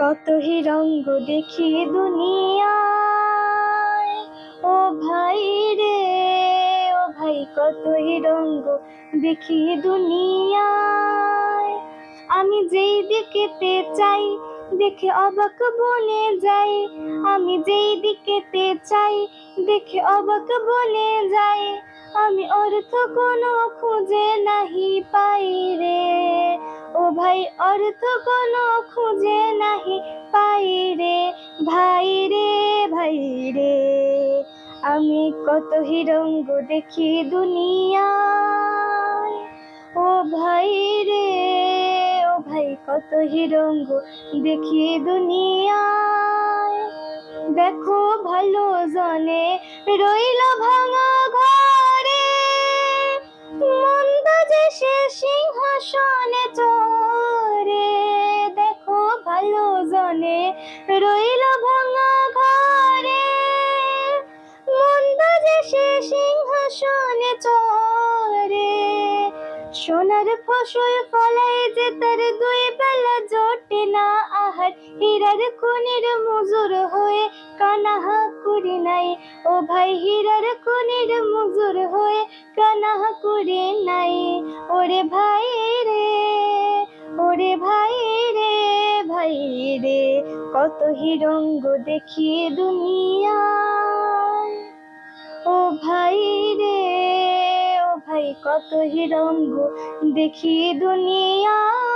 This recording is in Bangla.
কত রঙ্গ দেখি দুনিয়ায়, ও ভাই রে ও ভাই, কত রঙ্গ দেখি দুনিয়ায়। আমি যেই দিকেতে চাই দেখে অবাক বনে যাই, আমি যেই দিকেতে চাই দেখে অবাক বনে যাই। আমি অর্থ কোনো খুঁজে নাহি পাই রে, ও ভাই অর্থ কোনো খুঁজে নাহি পাই রে, ভাই রে ভাই রে। আমি কত রঙ্গ দেখি দুনিয়ায়, ও ভাই রে ও ভাই, কত রঙ্গ দেখি দুনিয়ায়। দেখো ভালো জনে রইল ভাঙা ঘরে, মন্দ যে সে সিংহাসনে চড়ে। দেখো ভালো জনে রইল ভাঙা ঘরে, মন্দ যে সে সিংহাসনে চড়ে। সোনার ফসল ফলাই যে তার দুই বেলা জোটে না আহার, হীরার খনির মজুর হয়ে কানাহা করি নাই, ও ভাই হীরার খনির মজুর হয়ে কানাহা করি নাই। ওরে ভাই রে ওরে ভাই রে ভাই রে, কত রঙ্গ দেখি দুনিয়ায়, ও ভাই রে ও ভাই, কত রঙ্গ দেখি দুনিয়ায়।